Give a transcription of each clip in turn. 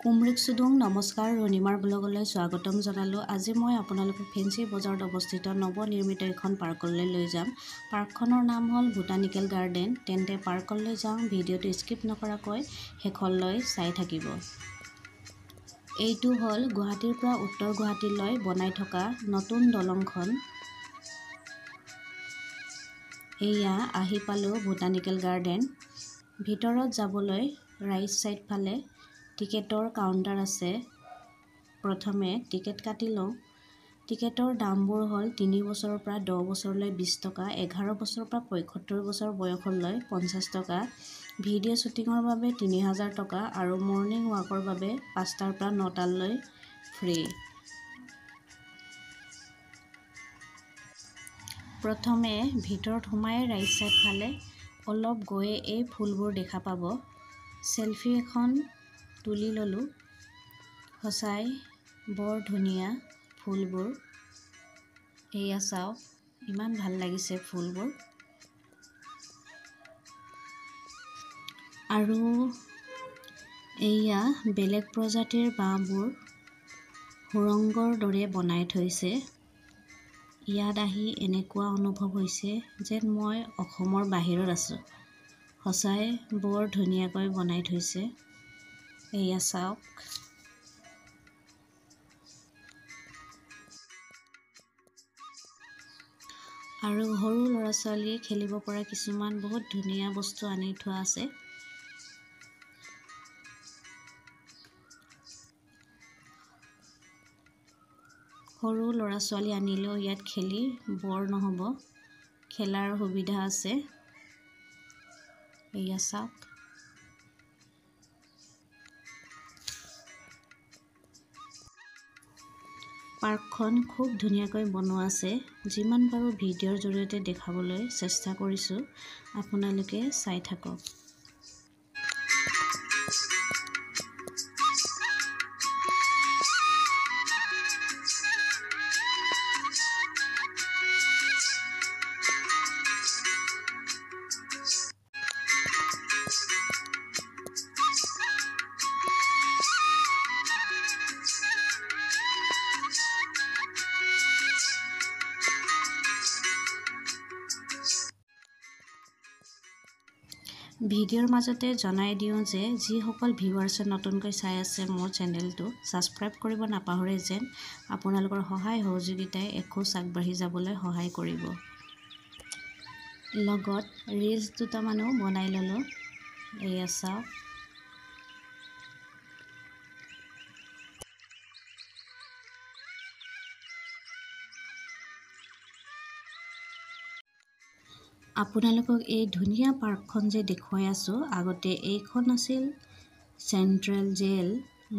কুমৰিক সুদুং নমস্কাৰ ৰণিমাৰ ব্লগলৈ স্বাগতম জনালোঁ। আজি মই আপোনালোকক ফেঞ্চি বজাৰত অৱস্থিত নৱনিৰ্মিত এখন পাৰ্কলৈ লৈ যাম। পাৰ্কখনৰ নাম হ'ল বোটানিকেল গাৰ্ডেন। তেন্তে পাৰ্কলৈ যাওঁ, ভিডিঅ'টো স্কিপ নকৰাকৈ শেষলৈ চাই থাকিব। এইটো হ'ল গুৱাহাটীৰ পৰা উত্তৰ গুৱাহাটীলৈ বনাই থকা নতুন দলংখন। এয়া আহি পালোঁ বোটানিকেল গাৰ্ডেন। ভিতৰত যাবলৈ ৰাইট ছাইড ফালে টিকেটৰ কাউণ্টাৰ আছে। প্ৰথমে টিকেট কাটি লওঁ। টিকেটৰ দামবোৰ হ'ল 3 বছৰৰ পৰা 10 বছৰলৈ 20 টকা, 11 বছৰৰ পৰা 75 বছৰ বয়সলৈ 50 টকা, ভিডিঅ' শ্বুটিঙৰ বাবে 3000 টকা আৰু মৰ্ণিং ৱাকৰ বাবে 5টাৰ পৰা 9টালৈ ফ্ৰী। প্ৰথমে ভিতৰত সোমাই ৰাইট ছাইড ফালে অলপ গৈয়ে এই ফুলবোৰ দেখা পাব। চেলফি এখন তুলি ল'লোঁ। সঁচাই বৰ ধুনীয়া ফুলবোৰ। এয়া চাওক, ইমান ভাল লাগিছে ফুলবোৰ। আৰু এয়া বেলেগ প্ৰজাতিৰ বাঁহবোৰ সুৰংগৰ দৰে বনাই থৈছে। ইয়াত আহি এনেকুৱা অনুভৱ হৈছে যেন মই অসমৰ বাহিৰত আছোঁ। সঁচাই বৰ ধুনীয়াকৈ বনাই থৈছে। এয়া চাওক। আৰু সৰু ল'ৰা-ছোৱালীয়ে খেলিব পৰা কিছুমান বহুত ধুনীয়া বস্তু আনি থোৱা আছে। সৰু ল'ৰা-ছোৱালী আনিলেও ইয়াত খেলি বৰ নহ'ব। খেলাৰ সুবিধা আছে। এয়া চাওক। পাৰ্কখন খুব ধুনীয়াকৈ বনোৱা আছে। যিমান পাৰোঁ ভিডিঅ'ৰ জৰিয়তে দেখাবলৈ চেষ্টা কৰিছোঁ। আপোনালোকে চাই থাকক। ভিডিঅ'ৰ মাজতে জনাই দিওঁ যে যিসকল ভিউৱাৰ্ছে নতুনকৈ চাই আছে মোৰ চেনেলটো, ছাবস্ক্ৰাইব কৰিব নাপাহৰে যেন। আপোনালোকৰ সহায় সহযোগিতাই এখোজ আগবাঢ়ি যাবলৈ সহায় কৰিব। লগত ৰিলছ দুটামানো বনাই ল'লোঁ। এয়া চাওক। আপোনালোকক এই ধুনীয়া পাৰ্কখন যে দেখুৱাই আছোঁ, আগতে এইখন আছিল চেণ্ট্ৰেল জেল।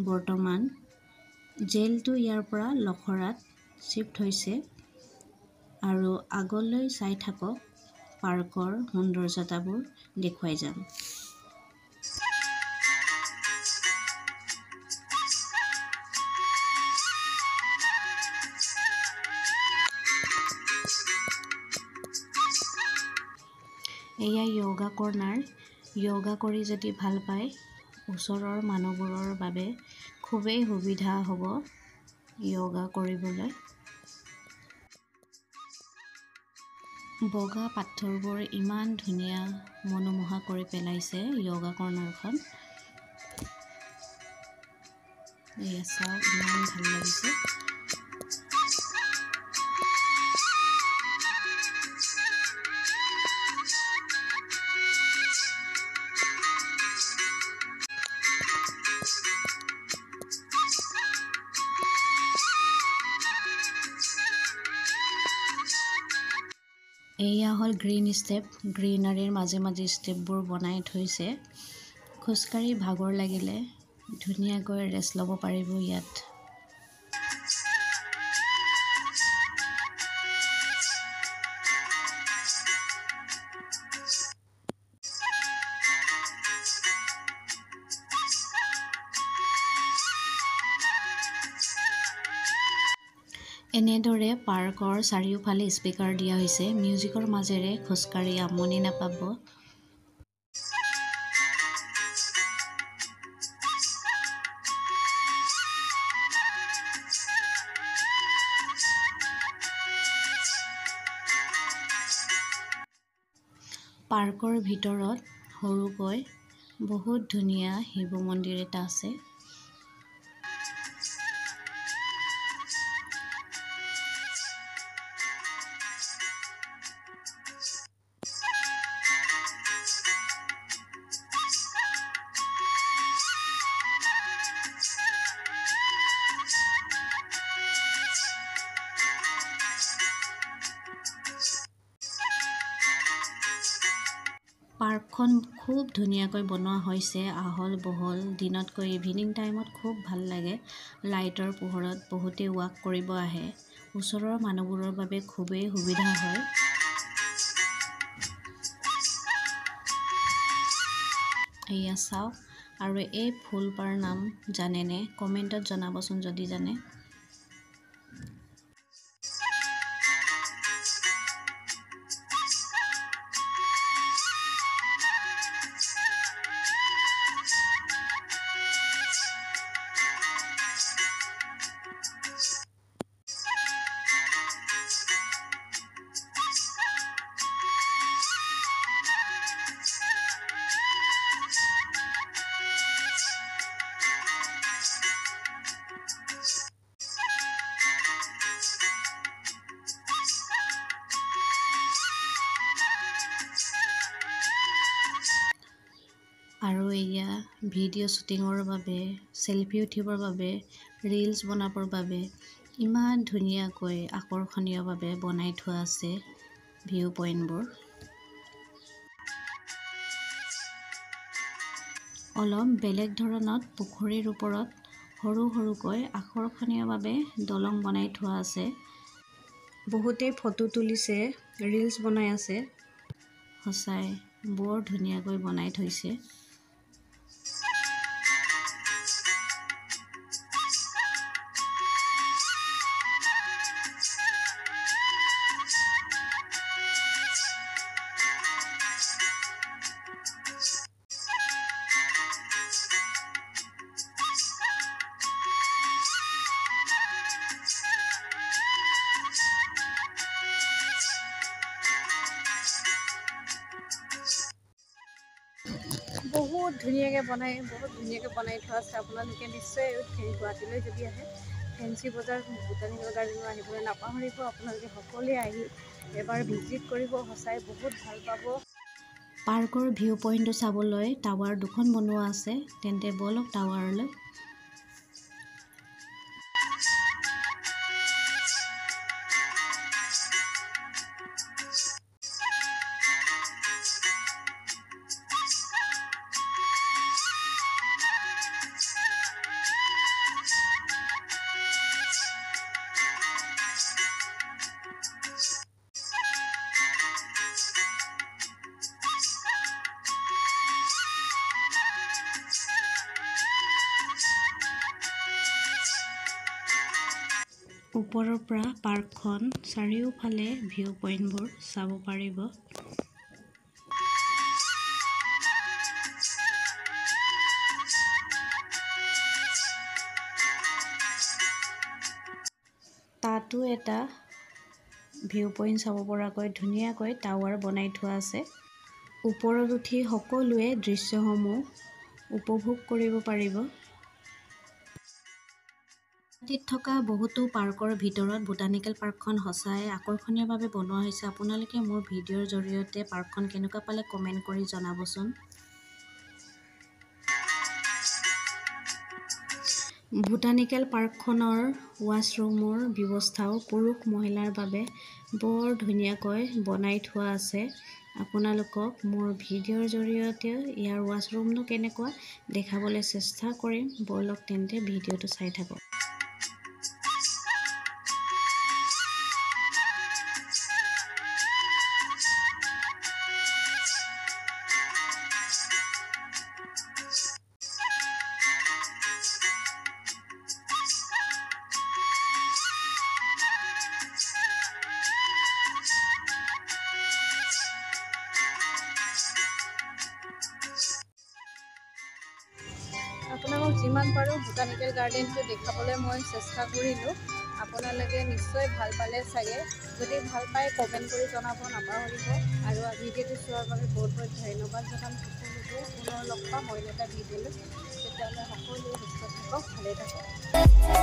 বৰ্তমান জেলটো ইয়াৰ পৰা লখৰাত শ্বিফ্ট হৈছে। আৰু আগলৈ চাই থাকক, পাৰ্কৰ সৌন্দৰ্যতাবোৰ দেখুৱাই যাম। এয়া য়োগা কৰ্ণাৰ। য়োগা কৰি যদি ভাল পায়, ওচৰৰ মানুহবোৰৰ বাবে খুবেই সুবিধা হ'ব য়োগা কৰিবলৈ। বগা পাথৰবোৰ ইমান ধুনীয়া মনোমোহা কৰি পেলাইছে য়োগা কৰ্ণাৰখন। এয়া চাওক, ইমান ভাল লাগিছে। এয়া হ'ল গ্ৰীণ ষ্টেপ। গ্ৰীনাৰীৰ মাজে মাজে ষ্টেপবোৰ বনাই থৈছে। খোজকাঢ়ি ভাগৰ লাগিলে ধুনীয়াকৈ ৰেষ্ট ল'ব পাৰিব ইয়াত। এনেদৰে পাৰ্কৰ চাৰিওফালে স্পিকাৰ দিয়া হৈছে। মিউজিকৰ মাজেৰে খোজকাঢ়ি আমনি নাপাব। পাৰ্কৰ ভিতৰত সৰুকৈ বহুত ধুনীয়া শিৱ মন্দিৰ এটা আছে। পাৰ্কখন খুব ধুনীয়াকৈ বনোৱা হৈছে, আহল বহল। দিনতকৈ ইভিনিং টাইমত খুব ভাল লাগে। লাইটৰ পোহৰত বহুতে ৱাক কৰিব আহে। ওচৰৰ মানুহবোৰৰ বাবে খুবেই সুবিধা হয়। এয়া চাওক। আৰু এই ফুলপাৰ নাম জানেনে? কমেণ্টত জনাবচোন যদি জানে। আৰু এয়া ভিডিঅ' শ্বুটিঙৰ বাবে, চেলফি উঠিবৰ বাবে, ৰিলছ বনাবৰ বাবে ইমান ধুনীয়াকৈ আকৰ্ষণীয়ভাৱে বনাই থোৱা আছে ভিউ পইণ্টবোৰ। অলপ বেলেগ ধৰণত পুখুৰীৰ ওপৰত সৰু সৰুকৈ আকৰ্ষণীয়ভাৱে দলং বনাই থোৱা আছে। বহুতেই ফটো তুলিছে, ৰিলছ বনাই আছে। সঁচাই বৰ ধুনীয়াকৈ বনাই থৈছে। বহুত ধুনীয়াকৈ বনাই থোৱা আছে। আপোনালোকে নিশ্চয় গুৱাহাটীলৈ যদি আহে ফেঞ্চি বজাৰ বোটানিকেল গাৰ্ডেনো আহিবলৈ নাপাহৰিব। আপোনালোকে সকলোৱে আহি এবাৰ ভিজিট কৰিব, সঁচাই বহুত ভাল পাব। পাৰ্কৰ ভিউ পইণ্টটো চাবলৈ টাৱাৰ দুখন বনোৱা আছে। তেন্তে ব'লক টাৱাৰলৈ। ওপৰৰ পৰা পাৰ্কখন চাৰিওফালে ভিউ পইণ্টবোৰ চাব পাৰিব। তাতো এটা ভিউ পইণ্ট চাব পৰাকৈ ধুনীয়াকৈ টাৱাৰ বনাই থোৱা আছে। ওপৰত উঠি সকলোৱে দৃশ্যসমূহ উপভোগ কৰিব পাৰিব। গুৱাহাটীত থকা বহুতো পাৰ্কৰ ভিতৰত বোটানিকেল পাৰ্কখন সঁচাই আকৰ্ষণীয়ভাৱে বনোৱা হৈছে। আপোনালোকে মোৰ ভিডিঅ'ৰ জৰিয়তে পাৰ্কখন কেনেকুৱা পালে কমেণ্ট কৰি জনাবচোন। বোটানিকেল পাৰ্কখনৰ ৱাছৰুমৰ ব্যৱস্থাও পুৰুষ মহিলাৰ বাবে বৰ ধুনীয়াকৈ বনাই থোৱা আছে। আপোনালোকক মোৰ ভিডিঅ'ৰ জৰিয়তে ইয়াৰ ৱাছৰুমটো কেনেকুৱা দেখাবলৈ চেষ্টা কৰিম। ব'লক তেন্তে ভিডিঅ'টো চাই থাকক। আপোনালোকক যিমান পাৰোঁ বোটানিকেল গাৰ্ডেনটো দেখাবলৈ মই চেষ্টা কৰিলোঁ। আপোনালোকে নিশ্চয় ভাল পালে চাগে। যদি ভাল পায় কমেণ্ট কৰি জনাব নাপাহৰিব। আৰু ভিডিঅ'টো চোৱাৰ বাবে বহুত বহুত ধন্যবাদ জনাম সকলোকে। পুনৰ লগ পাম অন্য এটা ভিডিঅ'লৈ। তেতিয়াহ'লে সকলোৱে সুস্থ থাকক, ভালে থাকক।